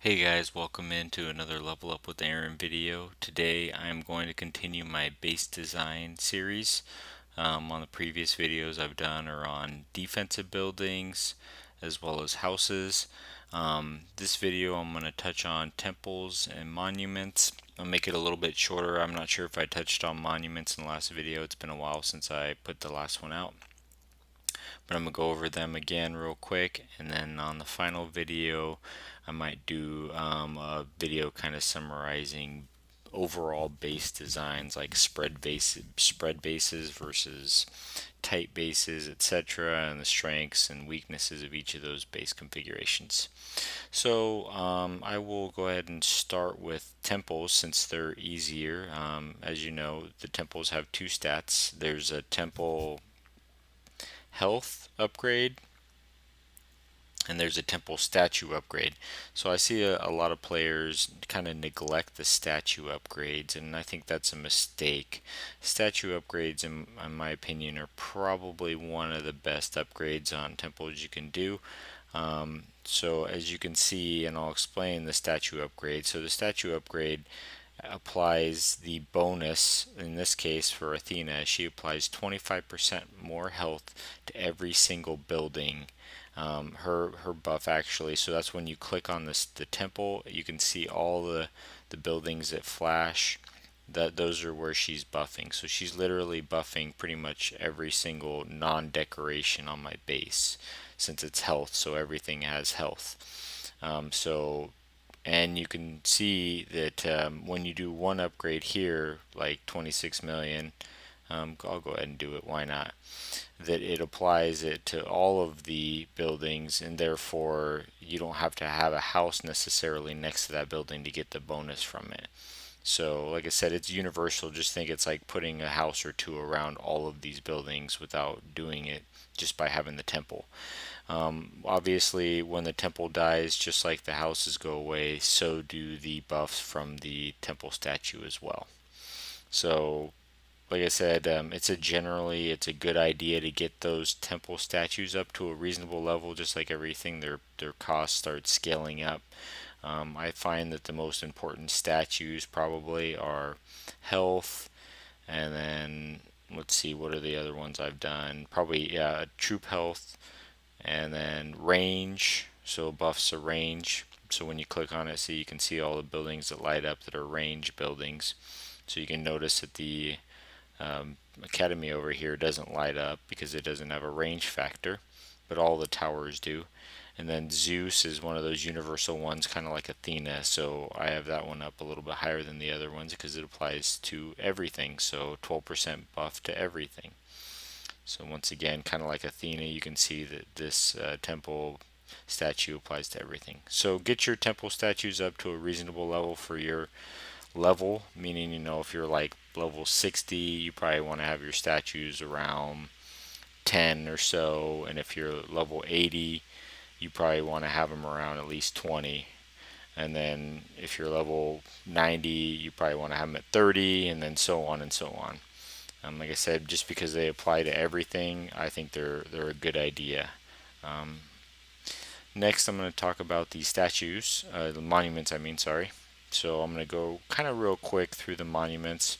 Hey guys, welcome into another Level Up with Aaron video. Today I'm going to continue my base design series. On the previous videos I've done are on defensive buildings as well as houses. This video I'm going to touch on temples and monuments. I'll make it a little bit shorter. I'm not sure if I touched on monuments in the last video. It's been a while since I put the last one out, but I'm gonna go over them again real quick, and then on the final video I might do a video kind of summarizing overall base designs, like spread bases versus tight bases, etc., and the strengths and weaknesses of each of those base configurations. So I will go ahead and start with temples since they're easier. As you know, the temples have two stats. There's a temple health upgrade, and there's a temple statue upgrade. So I see a lot of players kind of neglect the statue upgrades, and I think that's a mistake. Statue upgrades, in my opinion, are probably one of the best upgrades on temples you can do. So as you can see, and I'll explain the statue upgrade. So the statue upgrade applies the bonus, in this case for Athena, she applies 25% more health to every single building. Her buff actually, so that's when you click on the temple, you can see all the buildings that flash. Those are where she's buffing. So she's literally buffing pretty much every single non-decoration on my base, since it's health, so everything has health. So and you can see that when you do one upgrade here, like 26 million, I'll go ahead and do it, why not, that it applies it to all of the buildings, and therefore you don't have to have a house necessarily next to that building to get the bonus from it. So like I said, it's universal. Just think it's like putting a house or two around all of these buildings without doing it just by having the temple. Obviously, when the temple dies, just like the houses go away, so do the buffs from the temple statue as well. So, like I said, it's a good idea to get those temple statues up to a reasonable level. Just like everything, their cost starts scaling up. I find that the most important statues probably are health, and then let's see, what are the other ones I've done? Probably, yeah, troop health, and then range, so buffs a range. So when you click on it, see, you can see all the buildings that light up that are range buildings. So you can notice that the academy over here doesn't light up because it doesn't have a range factor, but all the towers do. And then Zeus is one of those universal ones, kind of like Athena, so I have that one up a little bit higher than the other ones because it applies to everything, so 12% buff to everything. So once again, kind of like Athena, you can see that this temple statue applies to everything. So get your temple statues up to a reasonable level for your level, meaning, if you're like level 60, you probably want to have your statues around 10 or so, and if you're level 80, you probably want to have them around at least 20. And then if you're level 90, you probably want to have them at 30, and then so on and so on. Like I said, just because they apply to everything, I think they're a good idea. Next, I'm going to talk about the statues, the monuments. I mean, sorry. So I'm going to go kind of real quick through the monuments.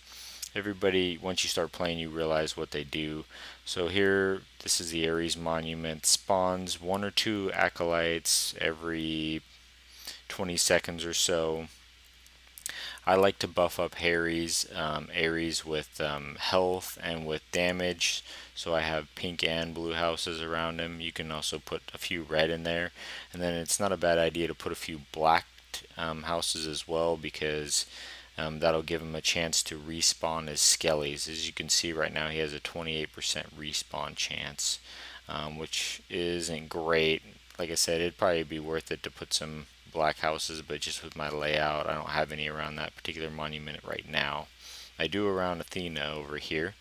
Everybody, once you start playing, you realize what they do. So here, this is the Ares monument. Spawns one or two acolytes every 20 seconds or so. I like to buff up Ares with health and with damage. So I have pink and blue houses around him. You can also put a few red in there. And then it's not a bad idea to put a few black houses as well, because that'll give him a chance to respawn as skellies. As you can see right now, he has a 28% respawn chance, which isn't great. Like I said, it'd probably be worth it to put some black houses, but just with my layout, I don't have any around that particular monument right now. I do around Athena over here.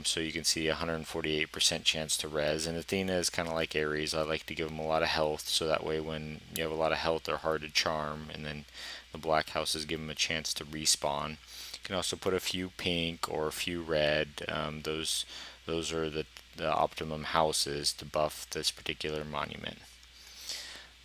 So you can see 148% chance to res, and Athena is kind of like Ares. I like to give them a lot of health, so that way when you have a lot of health, they're hard to charm, and then the black houses give them a chance to respawn. You can also put a few pink or a few red. Those are the optimum houses to buff this particular monument.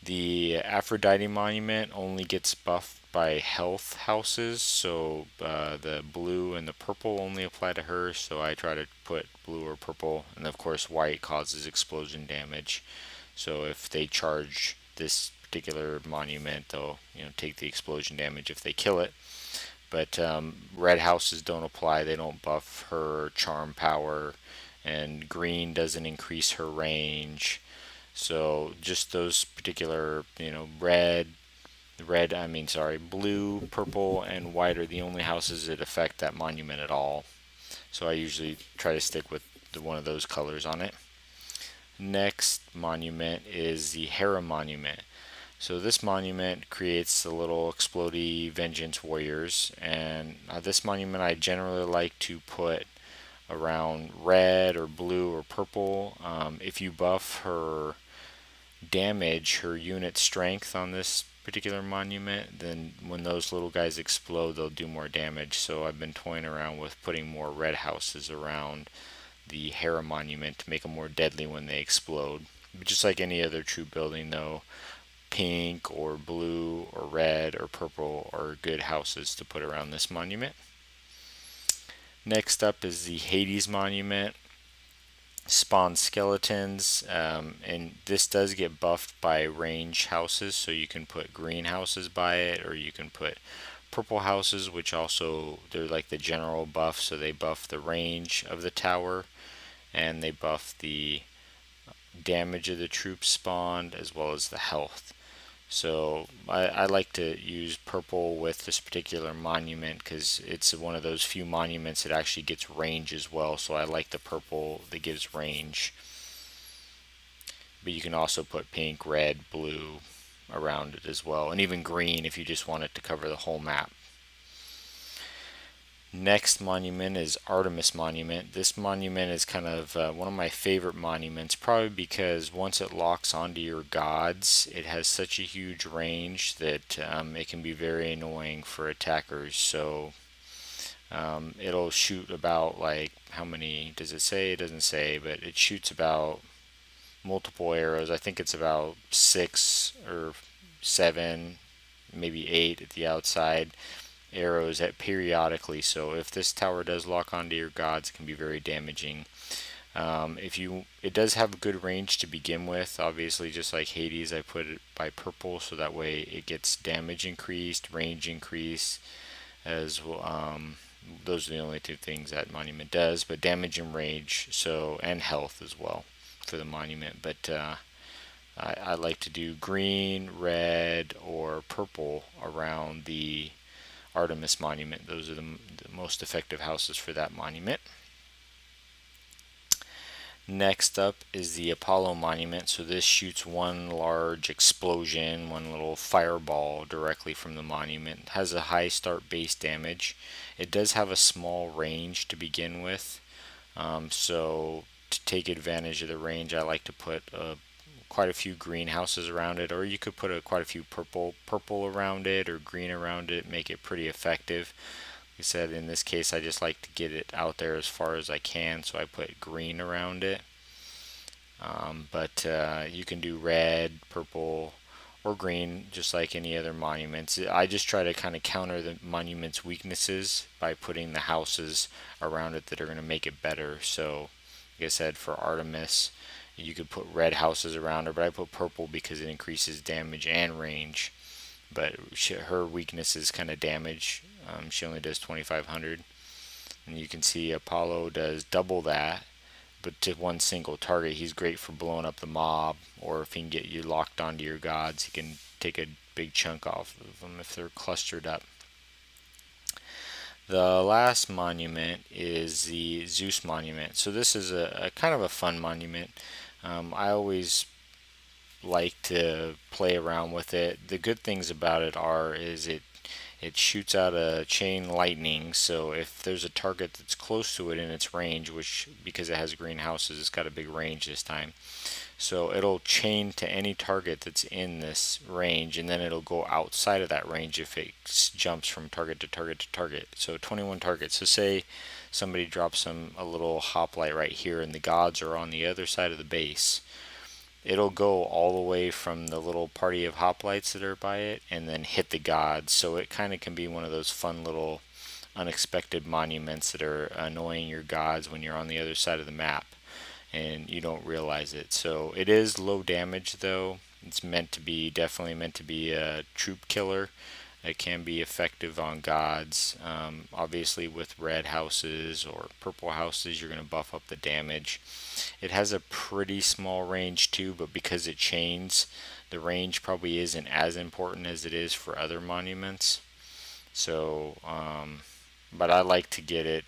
The Aphrodite monument only gets buffed by health houses, so the blue and the purple only apply to her, so I try to put blue or purple, and of course white causes explosion damage. So if they charge this particular monument, they'll take the explosion damage if they kill it. But red houses don't apply; they don't buff her charm power, and green doesn't increase her range. So just those particular, blue, purple, and white are the only houses that affect that monument at all. So I usually try to stick with one of those colors on it. Next monument is the Hera monument. So this monument creates the little explodey vengeance warriors, and this monument I generally like to put around red or blue or purple. If you buff her damage, her unit strength on this particular monument, then when those little guys explode, they'll do more damage. So I've been toying around with putting more red houses around the Hera monument to make them more deadly when they explode. But just like any other true building, though, pink or blue or red or purple are good houses to put around this monument. Next up is the Hades monument. Spawn skeletons, and this does get buffed by range houses, so you can put green houses by it, or you can put purple houses, which also they're like the general buff, so they buff the range of the tower and they buff the damage of the troops spawned as well as the health. So I like to use purple with this particular monument because it's one of those few monuments that actually gets range as well. So I like the purple that gives range. But you can also put pink, red, blue around it as well. And even green if you just want it to cover the whole map. Next monument is Artemis monument. This monument is kind of one of my favorite monuments, probably because once it locks onto your gods, it has such a huge range that it can be very annoying for attackers. So it'll shoot about, like, how many does it say? It doesn't say, but it shoots about multiple arrows. I think it's about 6 or 7, maybe 8 at the outside arrows at periodically. So if this tower does lock onto your gods, it can be very damaging. It does have a good range to begin with. Obviously, just like Hades, I put it by purple so that way it gets damage increased, range increase as well. Those are the only two things that monument does, but damage and range, so, and health as well for the monument. But I like to do green, red, or purple around the Artemis monument. Those are the most effective houses for that monument. Next up is the Apollo monument. So this shoots one large explosion, one little fireball directly from the monument. It has a high start base damage. It does have a small range to begin with. So to take advantage of the range, I like to put quite a few greenhouses around it, or you could put quite a few purple around it or green around it, make it pretty effective. Like I said, in this case, I just like to get it out there as far as I can, so I put green around it. But you can do red, purple, or green, just like any other monuments. I just try to kind of counter the monument's weaknesses by putting the houses around it that are going to make it better. So, like I said, for Artemis, you could put red houses around her, but I put purple because it increases damage and range. But her weakness is kind of damage. She only does 2,500. And you can see Apollo does double that, but to one single target. He's great for blowing up the mob, or if he can get you locked onto your gods, he can take a big chunk off of them if they're clustered up. The last monument is the Zeus monument. So this is a kind of a fun monument. I always like to play around with it. The good things about it is it shoots out a chain lightning, so if there's a target that's close to it in its range, which because it has greenhouses, it's got a big range this time. So it'll chain to any target that's in this range, and then it'll go outside of that range if it jumps from target to target to target. So 21 targets. So say somebody drops a little hoplite right here, and the gods are on the other side of the base. it'll go all the way from the little party of hoplites that are by it and then hit the gods. So it kind of can be one of those fun little unexpected monuments that are annoying your gods when you're on the other side of the map and you don't realize it. So it is low damage though. It's meant to be, definitely meant to be a troop killer. It can be effective on gods. Obviously, with red houses or purple houses, you're going to buff up the damage. It has a pretty small range too, but because it chains, the range probably isn't as important as it is for other monuments. So, but I like to get it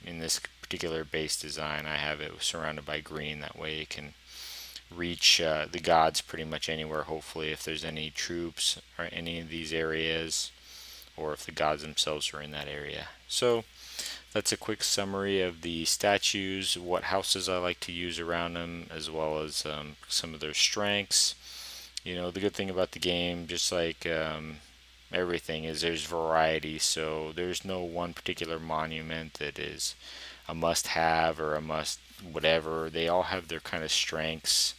in this particular base design. I have it surrounded by green. That way it can reach the gods pretty much anywhere, hopefully, if there's any troops or any of these areas, or if the gods themselves are in that area. So that's a quick summary of the statues, what houses I like to use around them, as well as some of their strengths. You know, the good thing about the game, just like everything, is there's variety. So there's no one particular monument that is a must have or a must whatever. They all have their kind of strengths.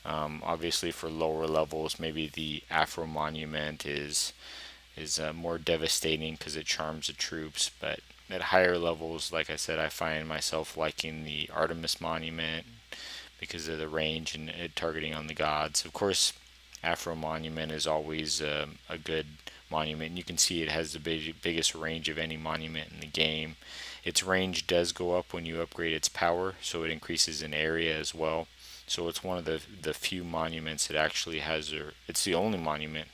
Obviously, for lower levels, maybe the Afro monument is more devastating because it charms the troops. But at higher levels, like I said, I find myself liking the Artemis monument because of the range and it targeting on the gods. Of course, Afro monument is always a good monument. And you can see it has the biggest range of any monument in the game. Its range does go up when you upgrade its power, so it increases in area as well. So it's one of the few monuments that actually has it's the only monument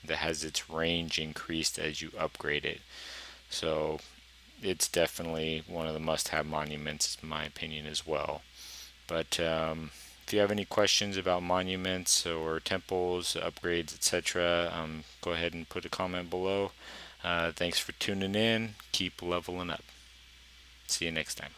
that has its range increased as you upgrade it. So it's definitely one of the must-have monuments, in my opinion, as well. But if you have any questions about monuments or temples, upgrades, etc., go ahead and put a comment below. Thanks for tuning in. Keep leveling up. See you next time.